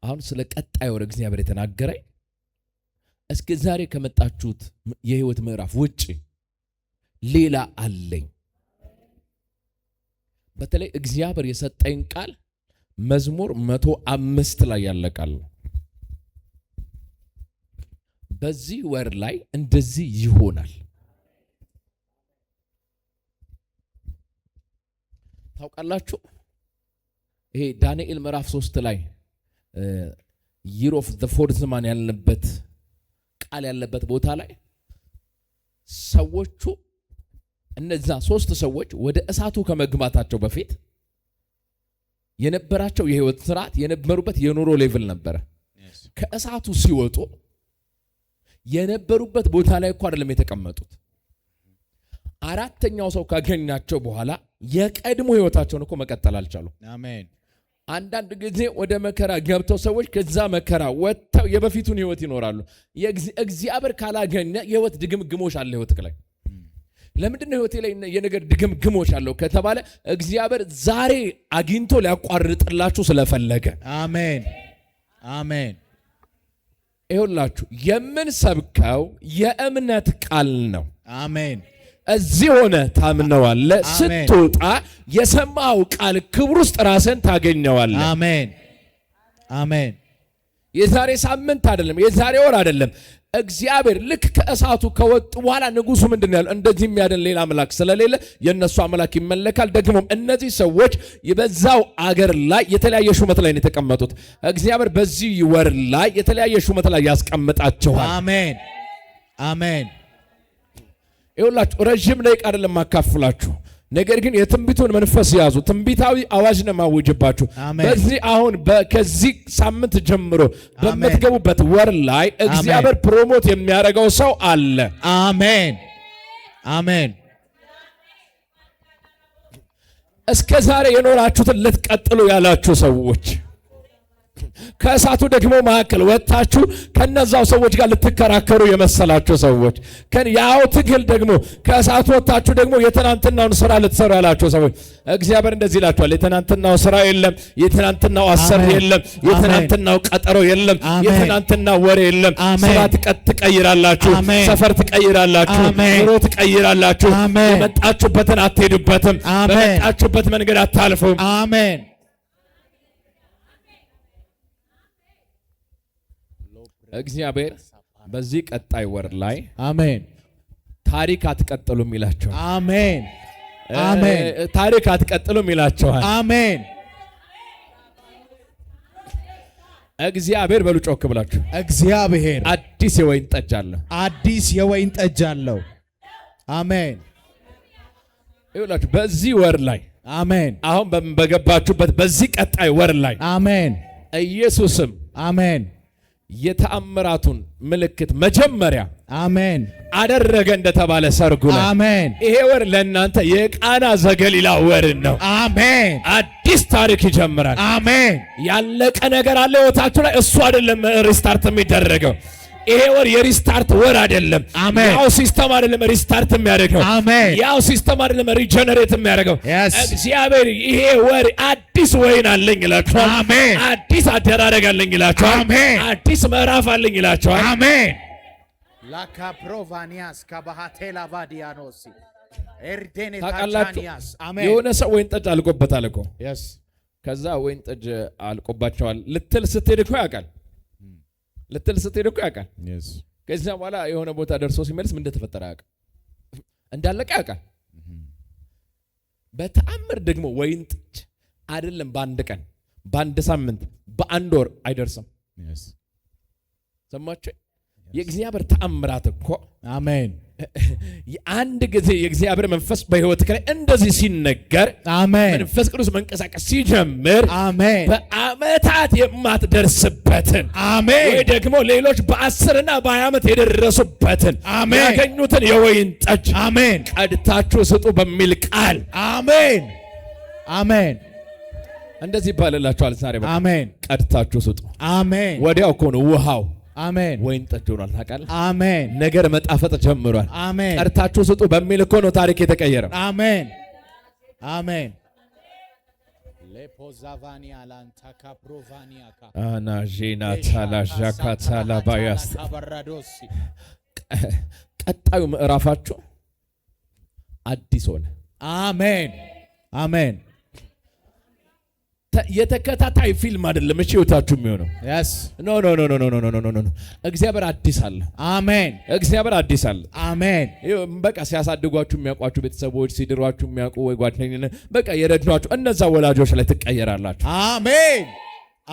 አሁን ስለ ቀጣይ ወር እግዚአብሔር የተናገረኝ እስከ ዛሬ ከመጣችሁት የህይወት ምዕራፍ ውጪ ሌላ አለኝ። በተለይ እግዚአብሔር የሰጠኝ ቃል መዝሙር 105 ላይ ያለ ቃል ነው። በዚህ ወር ላይ እንደዚህ ይሆናል። ታውቃላችሁ ይሄ ዳንኤል ምዕራፍ 3 ላይ year of the fourth man ያለበት ቃል ያለበት ቦታ ላይ ሰዎቹ እነዛ 3 ሰዎች ወደ እሳቱ ከመግባታቸው በፊት የነበራቸው የህይወት ስርዓት የነበሩበት የኑሮ ሌቭል ነበር። ከእሳቱ ሲወጡ የነበሩበት ቦታ ላይ እኮ አይደለም የተቀመጡት። አራተኛው ሰው ካገኛቸው በኋላ የቀድሞ ህይወታቸውን እኮ መቀጠል አልቻሉም። አሜን። አንዳንድ ጊዜ ወደ መከራ ገብተው ሰዎች ከዛ መከራ ወጥተው የበፊቱን ህይወት ይኖራሉ። እግዚአብሔር ካላገኘ የህይወት ድግምግሞሽ አለ ህይወትክ ላይ። ለምንድን ነው ህይወቴ ላይ የነገር ድግምግሞሽ አለው ከተባለ እግዚአብሔር ዛሬ አግኝቶ ሊያቋርጥላችሁ ስለፈለገ። አሜን አሜን። ይኸውላችሁ የምንሰብከው የእምነት ቃል ነው። አሜን። እዚህ ሆነ ታምነዋለ፣ ስትወጣ የሰማው ቃል ክብር ውስጥ ራስን ታገኘዋለ። አሜን አሜን። የዛሬ ሳምንት አይደለም፣ የዛሬ ወር አይደለም። እግዚአብሔር ልክ ከእሳቱ ከወጡ በኋላ ንጉሱ ምንድን ያለው? እንደዚህ የሚያድን ሌላ አምላክ ስለሌለ የነሱ አምላክ ይመለካል። ደግሞም እነዚህ ሰዎች በዛው አገር ላይ የተለያየ ሹመት ላይ ነው የተቀመጡት። እግዚአብሔር በዚህ ወር ላይ የተለያየ ሹመት ላይ ያስቀምጣቸዋል። አሜን አሜን። ይኸውላችሁ ረጅም ደቂቃ አይደለም ማካፍላችሁ፣ ነገር ግን የትንቢቱን መንፈስ ያዙ። ትንቢታዊ አዋጅ ነው ማውጅባችሁ። በዚህ አሁን ከዚህ ሳምንት ጀምሮ በመትገቡበት ወር ላይ እግዚአብሔር ፕሮሞት የሚያደርገው ሰው አለ። አሜን አሜን። እስከ ዛሬ የኖራችሁትን ልትቀጥሉ ያላችሁ ሰዎች ከእሳቱ ደግሞ መካከል ወጣችሁ ከነዛው ሰዎች ጋር ልትከራከሩ የመሰላችሁ ሰዎች ያው ትግል ደግሞ ከእሳቱ ወጣችሁ ደግሞ የትናንትናውን ስራ ልትሰሩ ያላችሁ ሰዎች እግዚአብሔር እንደዚህ ይላችኋል። የትናንትናው ስራ የለም፣ የትናንትናው አሰር የለም፣ የትናንትናው ቀጠሮ የለም፣ የትናንትናው ወሬ የለም። ስራ ትቀይራላችሁ፣ ሰፈር ትቀይራላችሁ፣ ኑሮ ትቀይራላችሁ። የመጣችሁበትን አትሄዱበትም፣ በመጣችሁበት መንገድ አታልፉም። አሜን። እግዚአብሔር በዚህ ቀጣይ ወር ላይ አሜን ታሪክ አትቀጥሉም ይላችኋል። አሜን አሜን። ታሪክ አትቀጥሉም ይላችኋል። አሜን። እግዚአብሔር በሉ ጮክ ብላችሁ እግዚአብሔር አዲስ የወይን ጠጅ አለው። አዲስ የወይን ጠጅ አለው። አሜን። ይኸውላችሁ በዚህ ወር ላይ አሜን። አሁን በገባችሁበት በዚህ ቀጣይ ወር ላይ አሜን ኢየሱስም አሜን የተአምራቱን ምልክት መጀመሪያ አሜን አደረገ እንደተባለ ሰርጉ ላይ አሜን። ይሄ ወር ለእናንተ የቃና ዘገሊላ ወር ነው። አሜን። አዲስ ታሪክ ይጀምራል። አሜን። ያለቀ ነገር አለ ህይወታችሁ ላይ፣ እሱ አይደለም ሪስታርት የሚደረገው። ይሄ ወር የሪስታርት ወር አይደለም። ያው ሲስተም አይደለም ሪስታርት የሚያደርገው። ያው ሲስተም አይደለም ሪጀነሬት የሚያደርገው። እግዚአብሔር ይሄ ወር አዲስ ወይን አለኝ ይላችኋል። አሜን። አዲስ አደራረግ አለኝ ይላችኋል። አሜን። አዲስ ምዕራፍ አለኝ ይላችኋል። አሜን። ላካፕሮቫኒያስ ካባሃቴላ ቫዲያኖስ ኤርዴኔ ታውቃላችሁ የሆነ ሰው ወይን ጠጅ አልቆበታል እኮ። ከዛ ወይን ጠጅ አልቆባቸዋል ልትል ስትሄድ እኮ ያውቃል። ከዚያ በኋላ የሆነ ቦታ ደርሶ ሲመልስ ምን እንደተፈጠረ ያውቃል፣ እንዳለቀ ያውቃል። በተአምር ደግሞ ወይን ጠጅ አይደለም በአንድ ቀን፣ በአንድ ሳምንት፣ በአንድ ወር አይደርስም። ሰማችሁ? የእግዚአብሔር ተአምራት እኮ አሜን። አንድ ጊዜ የእግዚአብሔር መንፈስ በህይወት ላይ እንደዚህ ሲነገር አሜን፣ መንፈስ ቅዱስ መንቀሳቀስ ሲጀምር አሜን፣ በአመታት የማትደርስበትን አሜን፣ ወይ ደግሞ ሌሎች በ10 እና በ20 ዓመት የደረሱበትን አሜን ያገኙትን የወይን ጠጅ አሜን ቀድታችሁ ስጡ በሚል ቃል አሜን አሜን እንደዚህ ይባልላችኋል። ዛሬ አሜን ቀድታችሁ ስጡ። አሜን። ወዲያው እኮ ነው ውሃው አሜን ወይን ጠጅ ሆኗል። ታውቃለህ? አሜን። ነገር መጣፈጥ ጀምሯል። አሜን። ቀድታችሁ ስጡ በሚል እኮ ነው ታሪክ የተቀየረው። አሜን አሜን። ፖዛቫኒያ ላንታ ካፕሮቫኒያካ አናጂና ታላጃካታላ ባያስ ካበራዶሲ ቀጣዩ ምዕራፋችሁ አዲስ ሆነ። አሜን አሜን። የተከታታይ ፊልም አይደለም እሺ ህይወታችሁ የሚሆነው። yes ኖ እግዚአብሔር አዲስ አለ። አሜን። እግዚአብሔር አዲስ አለ። አሜን። በቃ ሲያሳድጓችሁ የሚያውቋችሁ ቤተሰቦች፣ ሲድሯችሁ የሚያውቁ ወይ ጓደኝነት በቃ የረዷችሁ እነዛ ወላጆች ላይ ትቀየራላችሁ። አሜን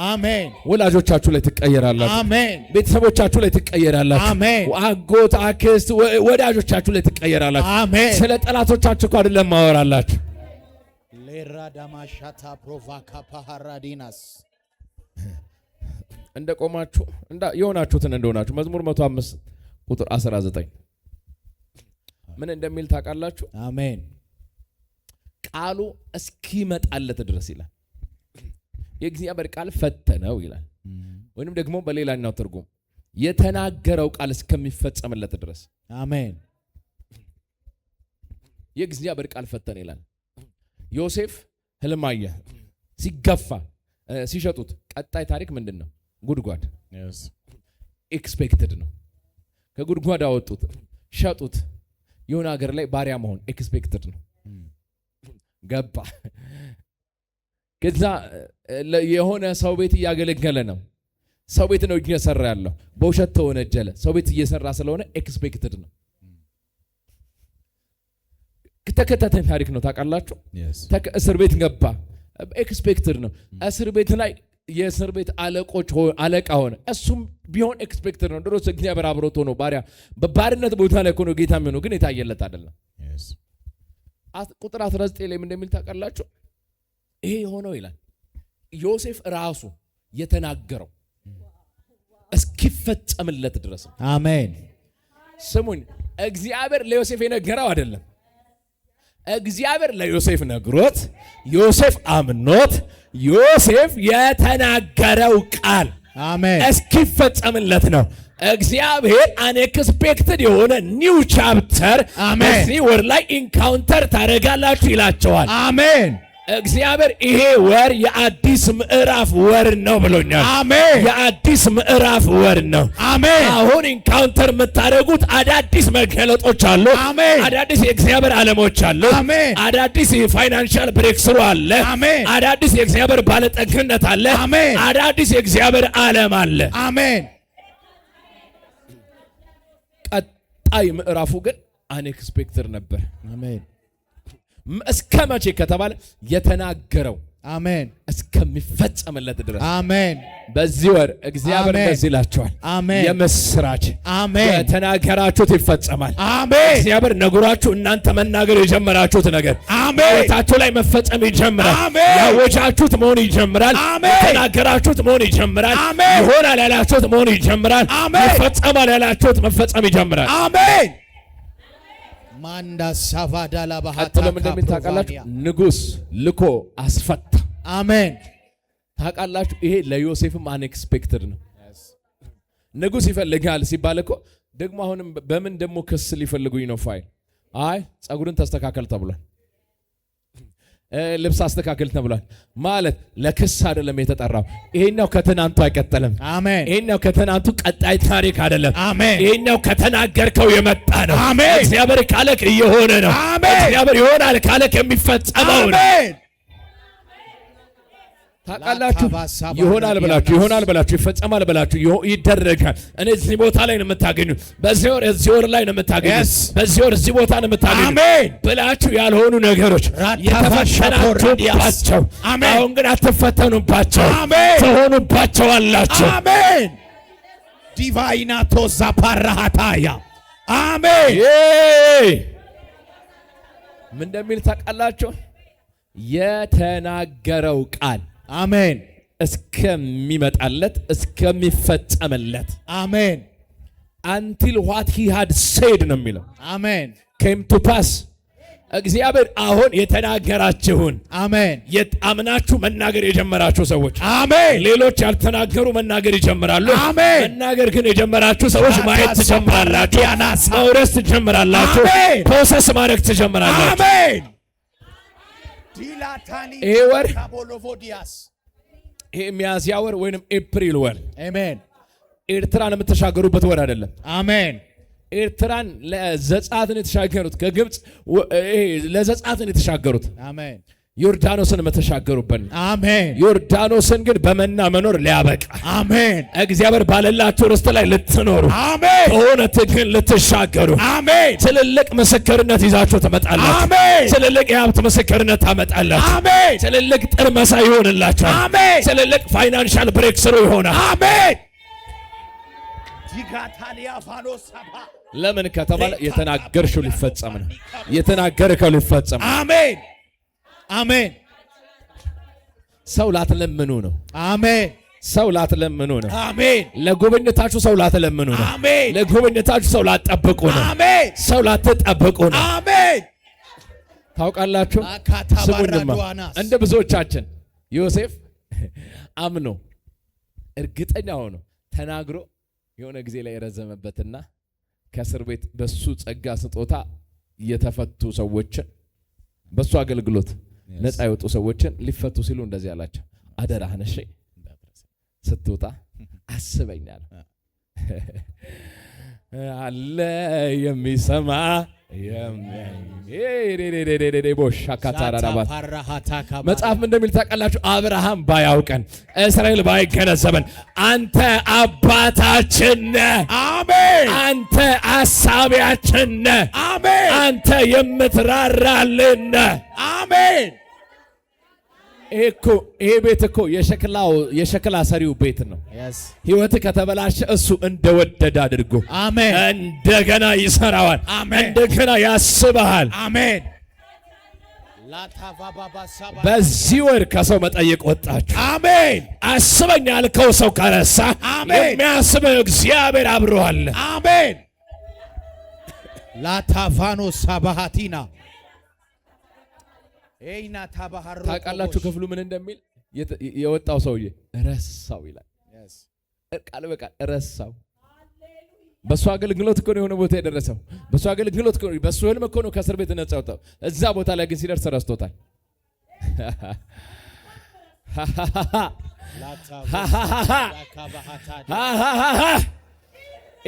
አሜን። ወላጆቻችሁ ላይ ትቀየራላችሁ። አሜን። ቤተሰቦቻችሁ ላይ ትቀየራላችሁ። አሜን። አጎት፣ አክስት፣ ወዳጆቻችሁ ላይ ትቀየራላችሁ። አሜን። ስለ ጠላቶቻችሁ እኮ አይደለም ማወራላችሁ። ሌራዳማሻታ ፕሮቫካ ፓሃራዲናስ እንደቆማችሁ የሆናችሁትን እንደሆናችሁ መዝሙር 105 ቁጥር 19 ምን እንደሚል ታውቃላችሁ? አሜን። ቃሉ እስኪመጣለት ድረስ ይላል። የእግዚአብሔር ቃል ፈተነው ይላል። ወይንም ደግሞ በሌላኛው ትርጉም የተናገረው ቃል እስከሚፈጸምለት ድረስ። አሜን። የእግዚአብሔር ቃል ፈተነ ይላል። ዮሴፍ ህልም አየ፣ ሲገፋ ሲሸጡት። ቀጣይ ታሪክ ምንድን ነው? ጉድጓድ። ኤክስፔክትድ ነው። ከጉድጓድ አወጡት፣ ሸጡት። የሆነ ሀገር ላይ ባሪያ መሆን ኤክስፔክትድ ነው። ገባ። ከዛ የሆነ ሰው ቤት እያገለገለ ነው። ሰው ቤት ነው እየሰራ ያለው። በውሸት ተወነጀለ። ሰው ቤት እየሰራ ስለሆነ ኤክስፔክትድ ነው። ተከታታይ ታሪክ ነው ታውቃላችሁ። እስር ቤት ገባ። ኤክስፔክትድ ነው። እስር ቤት ላይ የእስር ቤት አለቃ ሆነ። እሱም ቢሆን ኤክስፔክትድ ነው። ድሮስ እግዚአብሔር አብሮት ሆኖ ባሪያ በባርነት ቦታ ላይ ሆኖ ጌታ የሚሆነው ግን የታየለት አይደለም። ቁጥር 19 ላይ ምን እንደሚል ታውቃላችሁ? ይሄ የሆነው ይላል ዮሴፍ ራሱ የተናገረው እስኪፈጸምለት ድረስ። አሜን። ስሙኝ፣ እግዚአብሔር ለዮሴፍ የነገረው አይደለም። እግዚአብሔር ለዮሴፍ ነግሮት ዮሴፍ አምኖት ዮሴፍ የተናገረው ቃል አሜን እስኪፈጸምለት ነው። እግዚአብሔር አንኤክስፔክትድ የሆነ ኒው ቻፕተር በዚህ ወር ላይ ኢንካውንተር ታደርጋላችሁ ይላቸዋል። አሜን። እግዚአብሔር ይሄ ወር የአዲስ ምዕራፍ ወር ነው ብሎኛል። አሜን። የአዲስ ምዕራፍ ወር ነው። አሜን። አሁን ኢንካውንተር የምታደርጉት አዳዲስ መገለጦች አሉ። አሜን። አዳዲስ የእግዚአብሔር ዓለሞች አሉ። አሜን። አዳዲስ የፋይናንሻል ብሬክስሩ አለ። አሜን። አዳዲስ የእግዚአብሔር ባለጠግነት አለ። አሜን። አዳዲስ የእግዚአብሔር ዓለም አለ። አሜን። ቀጣይ ምዕራፉ ግን አንኤክስፔክትድ ነበር። አሜን። እስከ መቼ ከተባለ የተናገረው አሜን እስከሚፈጸምለት ድረስ። አሜን። በዚህ ወር እግዚአብሔር እንደዚህ ይላችኋል። አሜን። የምስራች አሜን። የተናገራችሁት ይፈጸማል። አሜን። እግዚአብሔር ነግሯችሁ እናንተ መናገር የጀመራችሁት ነገር አሜን ቤታችሁ ላይ መፈጸም ይጀምራል። አሜን። ያወጃችሁት መሆን ይጀምራል። አሜን። የተናገራችሁት መሆን ይጀምራል። አሜን። ይሆናል ያላችሁት መሆን ይጀምራል። አሜን። ይፈጸማል ያላችሁት መፈጸም ይጀምራል። አሜን። ማንዳ ሳቫዳላ ባህታ ቀጥሎም እንደሚል ታውቃላችሁ፣ ንጉሥ ልኮ አስፈታ። አሜን። ታውቃላችሁ ይሄ ለዮሴፍም አንኤክስፔክትድ ነው። ንጉሥ ይፈልጋል ሲባል እኮ ደግሞ አሁንም በምን ደግሞ ክስ ሊፈልጉኝ ነው? ፋይል አይ ጸጉርን ተስተካከል ተብሏል። ልብስ አስተካከል ተብሏል። ማለት ለክስ አይደለም የተጠራው። ይሄኛው ከትናንቱ አይቀጥልም። አሜን። ይሄኛው ከትናንቱ ቀጣይ ታሪክ አይደለም። አሜን። ይሄኛው ከተናገርከው የመጣ ነው። አሜን። እግዚአብሔር ካለክ እየሆነ ነው። አሜን። እግዚአብሔር ይሆናል ካለክ የሚፈጸመው ነው። አሜን። ታውቃላችሁ ይሆናል ብላችሁ ይፈጸማል ብላችሁ ይደረጋል። እኔ እዚህ ቦታ ላይ ነው የምታገኙ፣ በዚህ ወር እዚህ ወር ላይ ነው የምታገኙ፣ በዚህ ወር እዚህ ቦታ ነው የምታገኙ ብላችሁ ያልሆኑ ነገሮች የተፈተናችሁባቸው፣ አሁን ግን አትፈተኑባቸው፣ ትሆኑባቸዋላችሁ። አሜን። ዲቫይና ቶዛ ፓራሃታያ አሜን። ምን እንደሚል ታውቃላችሁ? የተናገረው ቃል አሜን እስከሚመጣለት እስከሚፈጸምለት። አሜን። until what he had said ነው የሚለው። አሜን። came to pass። እግዚአብሔር አሁን የተናገራችሁን አሜን አምናችሁ መናገር የጀመራችሁ ሰዎች አሜን። ሌሎች ያልተናገሩ መናገር ይጀምራሉ። አሜን። መናገር ግን የጀመራችሁ ሰዎች ማየት ትጀምራላችሁ፣ መውረስ ትጀምራላችሁ፣ ፕሮሰስ ማድረግ ትጀምራላችሁ። አሜን። ይሄ ወር ካቦሎቮዲያስ ይሄ ሚያዝያ ወር ወይንም ኤፕሪል ወር አሜን። ኤርትራን የምትሻገሩበት ወር አይደለም። አሜን። ኤርትራን ለዘጻትን የተሻገሩት ከግብጽ ለዘጻትን የተሻገሩት አሜን። ዮርዳኖስን የምትሻገሩበት አሜን። ዮርዳኖስን ግን በመና መኖር ሊያበቃ አሜን። እግዚአብሔር ባለላችሁ ርስት ላይ ልትኖሩ አሜን። ከሆነ ትግል ልትሻገሩ አሜን። ትልልቅ ምስክርነት ይዛችሁ ትመጣላችሁ። አሜን። ትልልቅ የሀብት ምስክርነት ታመጣላችሁ። አሜን። ትልልቅ ጥርመሳ ይሆንላችኋል። አሜን። ትልልቅ ፋይናንሻል ብሬክ ስሩ ይሆናል። አሜን። ለምን ከተባለ የተናገርሽው ሊፈጸም ነው። የተናገርከው ሊፈጸም ነው። አሜን። አሜን። ሰው ላትለምኑ ነው። አሜን። ሰው ላትለምኑ ነው። አሜን። ለጉብኝታችሁ ሰው ላትለምኑ ነው። አሜን። ለጉብኝታችሁ ሰው ላትጠብቁ ነው። አሜን። ሰው ላትጠብቁ ነው። አሜን። ታውቃላችሁ፣ ስሙኝማ እንደ ብዙዎቻችን ዮሴፍ አምኖ እርግጠኛ ሆኖ ተናግሮ የሆነ ጊዜ ላይ የረዘመበትና ከእስር ቤት በሱ ጸጋ ስጦታ የተፈቱ ሰዎችን በሱ አገልግሎት ነፃ የወጡ ሰዎችን ሊፈቱ ሲሉ እንደዚህ አላቸው፣ አደራህን እሺ ስትወጣ አስበኛል አለ የሚሰማ መጽሐፍ እንደሚል ታውቃላችሁ፣ አብርሃም ባያውቀን እስራኤል ባይገነዘበን አንተ አባታችን ነህ። አሜን። አንተ አሳቢያችን ነህ። አሜን። አንተ የምትራራልን ነህ። አሜን። ይሄ ቤት እኮ የሸክላ ሰሪው ቤት ነው። ህይወት ከተበላሸ እሱ እንደወደደ አድርጎ አሜን እንደገና ይሰራዋል። እንደገና ያስበሃል። አሜን። በዚህ ወር ከሰው መጠየቅ ወጣችሁ። አሜን። አስበኝ ያልከው ሰው ከረሳ የሚያስበው እግዚአብሔር አብሮሃል። አሜን። ላታፋኖ ሳባሃቲና ታውቃላችሁ ክፍሉ ምን እንደሚል? የወጣው ሰውዬ ረሳው ይላል። ቃል በቃል ረሳው። በሱ አገልግሎት እኮ ነው የሆነ ቦታ የደረሰው። በሱ አገልግሎት እኮ በሱ ህልም እኮ ነው ከእስር ቤት ነፃ ወጣው። እዛ ቦታ ላይ ግን ሲደርስ ረስቶታል።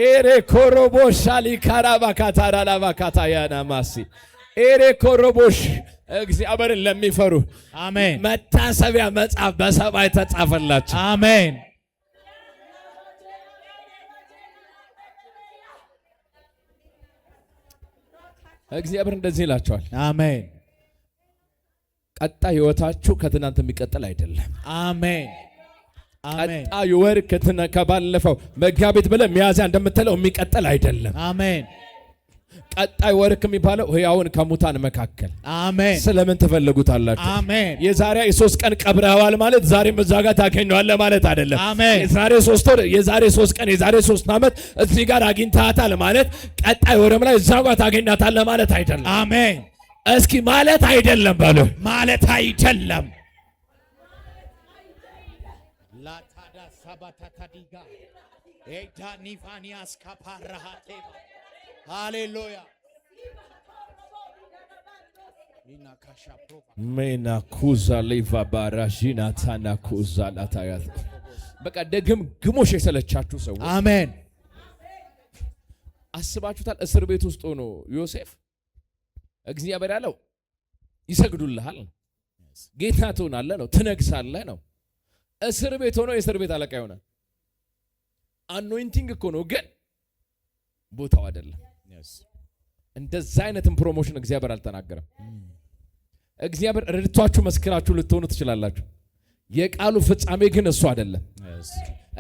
ኤሬ ኮሮቦሽ አሊካራባካታራላባካታያና ማሲ ኤሬ ኮሮቦሽ እግዚአብሔርን ለሚፈሩ አሜን መታሰቢያ መጽሐፍ በሰማይ ተጻፈላቸው። አሜን። እግዚአብሔር እንደዚህ ይላቸዋል። አሜን። ቀጣይ ህይወታችሁ ከትናንት የሚቀጥል አይደለም። አሜን። ቀጣዩ ወር ከባለፈው መጋቢት ብለህ ሚያዝያ እንደምትለው የሚቀጥል አይደለም። አሜን። ቀጣይ ወርክ የሚባለው ሕያውን ከሙታን መካከል አሜን። ስለምን ትፈልጉታላችሁ? አሜን። የዛሬ 3 ቀን ቀብረዋል ማለት ዛሬም እዛ ጋር ታገኘዋለህ ማለት አይደለም። አሜን። የዛሬ 3 ወር፣ የዛሬ 3 ቀን፣ የዛሬ 3 ዓመት እዚህ ጋር አግኝታታል ማለት ቀጣይ ወርም ላይ እዛ ጋር ታገኛታለህ ማለት አይደለም። አሜን። እስኪ ማለት አይደለም በሉ። ማለት አይደለም። ላታዳ ሳባታታዲጋ ኤዳኒፋኒያስ ካፓራሃቴ ሃሌሉያ ሜና ኩዛ ሌቫ ባራጂና ታና ኩዛ ላታያት በቃ ግሞሽ የሰለቻችሁ ሰው አሜን። አስባችሁታል? እስር ቤት ውስጥ ሆኖ ዮሴፍ እግዚአብሔር ያለው ይሰግዱልሃል፣ ጌታ ትሆናለህ ነው፣ ትነግሳለህ ነው። እስር ቤት ሆኖ የእስር ቤት አለቃ ይሆናል። አኖይንቲንግ እኮ ነው፣ ግን ቦታው አይደለም። እንደዛ አይነትን ፕሮሞሽን እግዚአብሔር አልተናገረም። እግዚአብሔር ረድቷችሁ መስክራችሁ ልትሆኑ ትችላላችሁ። የቃሉ ፍጻሜ ግን እሱ አይደለም።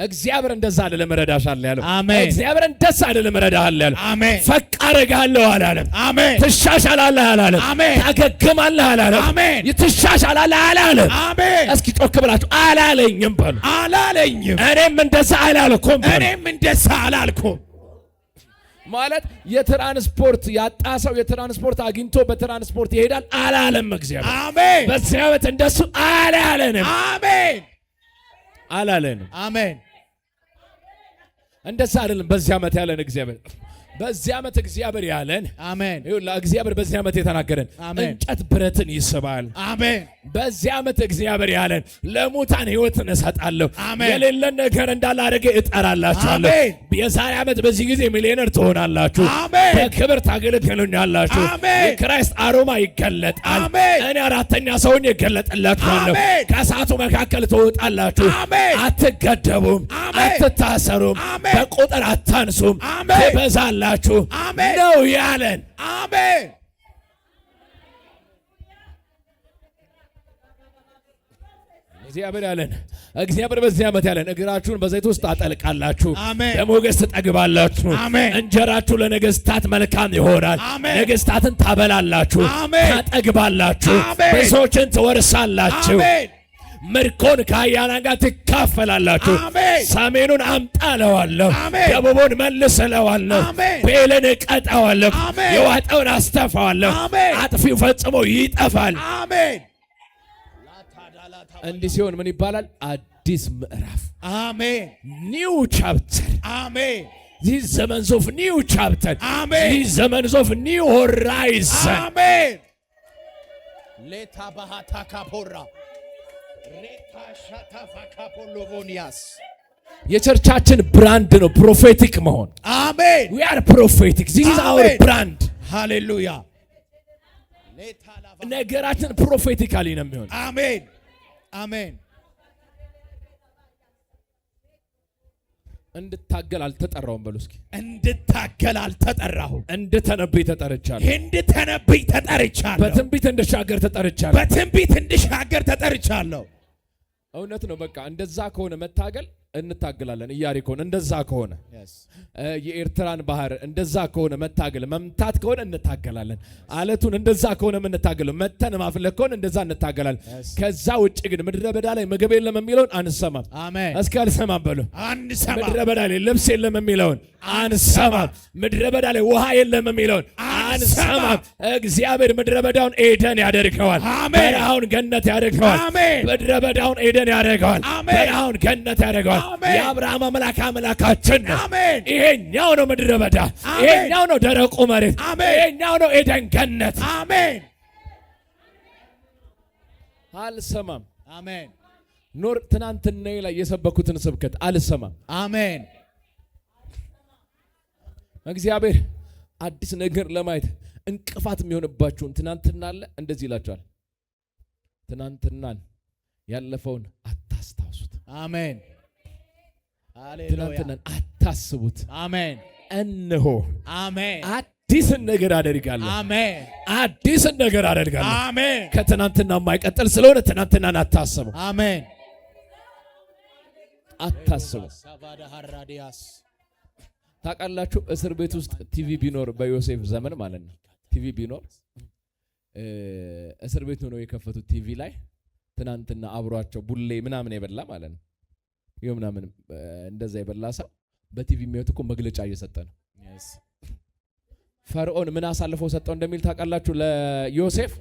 እግዚአብሔር እንደዛ አይደለም እረዳሻለሁ ያለው። አሜን። እግዚአብሔር እንደዛ አይደለም እረዳሃለሁ ያለው። አሜን። ፈቅ አደርግሃለሁ አላለም። አሜን። ትሻሻላለህ አላለም። አሜን። ታገግማለህ አላለም። አሜን። ትሻሻላለህ አላለም። አሜን። እስኪ ጮክ ብላችሁ አላለኝም በሉ። አላለኝም። እኔም እንደዛ አላልኩም በሉ። እኔም እንደዛ አላልኩም ማለት የትራንስፖርት ያጣ ሰው የትራንስፖርት አግኝቶ በትራንስፖርት ይሄዳል አላለም እግዚአብሔር። አሜን። በዚህ ዓመት እንደሱ አላለንም። አሜን። አላለንም። አሜን። እንደዛ አይደለም በዚህ ዓመት ያለን እግዚአብሔር። በዚህ ዓመት እግዚአብሔር ያለን አሜን። እግዚአብሔር በዚህ ዓመት የተናገረን እንጨት ብረትን ይስባል። አሜን። በዚህ ዓመት እግዚአብሔር ያለን ለሙታን ሕይወትን እሰጣለሁ፣ የሌለን ነገር እንዳለ አድርጌ እጠራላችኋለሁ። የዛሬ ዓመት በዚህ ጊዜ ሚሊዮነር ትሆናላችሁ፣ በክብር ታገለግሉኛላችሁ። የክራይስት አሮማ ይገለጣል። እኔ አራተኛ ሰውን ይገለጥላችኋለሁ። ከእሳቱ መካከል ትወጣላችሁ። አትገደቡም፣ አትታሰሩም፣ በቁጥር አታንሱም፣ ትበዛላችሁ ነው ያለን። አሜን። እግዚአብሔር ያለን እግዚአብሔር በዚህ ዓመት ያለን እግራችሁን በዘይት ውስጥ አጠልቃላችሁ፣ በሞገስ ትጠግባላችሁ። እንጀራችሁ ለነገስታት መልካም ይሆናል። ነገስታትን ታበላላችሁ፣ ታጠግባላችሁ፣ ብዙዎችን ትወርሳላችሁ። ምርኮን ከኃያላን ጋር ትካፈላላችሁ። ሰሜኑን አምጣ እለዋለሁ፣ ደቡቡን መልስ እለዋለሁ፣ ቤልን እቀጣዋለሁ፣ የዋጠውን አስተፋዋለሁ፣ አጥፊው ፈጽሞ ይጠፋል። እንዲህ ሲሆን ምን ይባላል? አዲስ ምዕራፍ። አሜን። ኒው ቻፕተር። አሜን። These zamans of new chapter. Amen. These zamans of new horizon. Amen. Leta bahata kapora. Reta shata fakapologonias. የቸርቻችን ብራንድ ነው ፕሮፌቲክ መሆን። አሜን። We are prophetic. This is our brand. Hallelujah. ነገራችን ፕሮፌቲካሊ ነው የሚሆን። አሜን። አሜን። እንድታገል አልተጠራሁም በሉ እስኪ። እንድታገል አልተጠራሁም፣ እንድተነብይ ተጠርቻለሁ። እንድተነብይ ተጠርቻለሁ። በትንቢት እንድሻገር ተጠርቻለሁ። በትንቢት እንድሻገር ተጠርቻለሁ። እውነት ነው። በቃ እንደዛ ከሆነ መታገል እንታገላለን። ኢያሪኮን እንደዛ ከሆነ የኤርትራን ባህር እንደዛ ከሆነ መታገል መምታት ከሆነ እንታገላለን። አለቱን እንደዛ ከሆነ የምንታገለው መተን ማፍለክ ከሆነ እንደዛ እንታገላለን። ከዛ ውጭ ግን ምድረ በዳ ላይ ምግብ የለም የሚለውን አንሰማም። አሜን። እስኪ አልሰማም በሉ። አንሰማም። ምድረ በዳ ላይ ልብስ የለም የሚለውን አንሰማም። ምድረ በዳ ላይ ውሃ የለም የሚለውን አንሰማም። እግዚአብሔር ምድረ በዳውን ኤደን ያደርገዋል፣ በረሃውን ገነት ያደርገዋል። ምድረ በዳውን ኤደን ያደርገዋል፣ በረሃውን ገነት ያደርገዋል። የአብርሃም አምላክ አምላካችን ነው። ይሄኛው ነው ምድረ በዳ፣ ይሄኛው ነው ደረቁ መሬት፣ ይሄኛው ነው ኤደን ገነት። አሜን። አልሰማም። አሜን። ኖር ትናንትና ላይ የሰበኩትን ስብከት አልሰማም። አሜን። እግዚአብሔር አዲስ ነገር ለማየት እንቅፋት የሚሆንባችሁን ትናንትና አለ እንደዚህ ይላችኋል። ትናንትናን ያለፈውን አታስታውሱት። አሜን። ትናንትናን አታስቡት። አሜን። እነሆ አሜን አዲስን ነገር አደርጋለሁ። አሜን። አዲስን ነገር አደርጋለሁ። አሜን። ከትናንትና የማይቀጥል ስለሆነ ትናንትናን አታስቡ። አሜን። አታስቡ። ታውቃላችሁ እስር ቤት ውስጥ ቲቪ ቢኖር በዮሴፍ ዘመን ማለት ነው ቲቪ ቢኖር እስር ቤት ሆነው የከፈቱት ቲቪ ላይ ትናንትና አብሯቸው ቡሌ ምናምን የበላ ማለት ነው ይሄ ምናምን እንደዛ የበላ ሰው በቲቪ የሚወጥ እኮ መግለጫ እየሰጠ ነው። ፈርዖን ምን አሳልፎ ሰጠው እንደሚል ታውቃላችሁ? ለዮሴፍ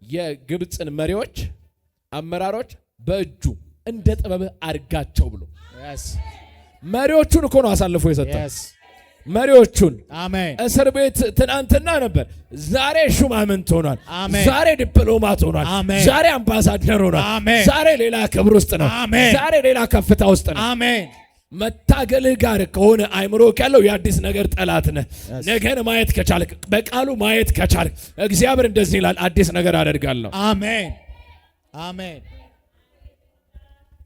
የግብፅን መሪዎች አመራሮች በእጁ እንደ ጥበብ አድርጋቸው ብሎ መሪዎቹን እኮ ነው አሳልፎ የሰጠው። መሪዎቹን አሜን። እስር ቤት ትናንትና ነበር፣ ዛሬ ሹማምንት ሆኗል። ዛሬ ዲፕሎማት ሆኗል። ዛሬ አምባሳደር ሆኗል። ዛሬ ሌላ ክብር ውስጥ ነው። ዛሬ ሌላ ከፍታ ውስጥ ነው። አሜን። መታገልህ ጋር ከሆነ አይምሮ ያለው የአዲስ ነገር ጠላት ነህ። ነገን ማየት ከቻልክ በቃሉ ማየት ከቻልክ እግዚአብሔር እንደዚህ ይላል፣ አዲስ ነገር አደርጋለሁ። አሜን። አሜን።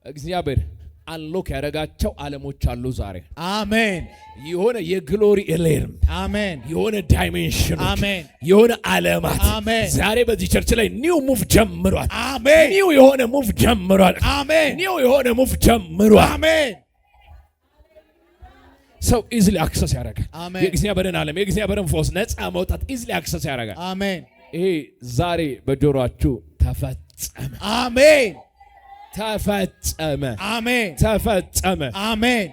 እግዚአብሔር አንሎክ ያደረጋቸው ዓለሞች አሉ ዛሬ። አሜን። የሆነ የግሎሪ ኤሌርም አሜን። የሆነ ዳይሜንሽን አሜን። የሆነ ዓለማት አሜን። ዛሬ በዚህ ቸርች ላይ ኒው ሙቭ ጀምሯል። አሜን። ኒው የሆነ ሙቭ ጀምሯል። አሜን። ኒው የሆነ ሙቭ ጀምሯል። አሜን። ሰው ኢዝሊ አክሰስ ያደርጋል። አሜን። የእግዚአብሔርን ዓለም የእግዚአብሔርን ፎስ ነፃ መውጣት ኢዝሊ አክሰስ ያደርጋል። አሜን። ይሄ ዛሬ በጆሮአችሁ ተፈጸመ። አሜን። ተፈጸመ። አሜን። ተፈጸመ። አሜን።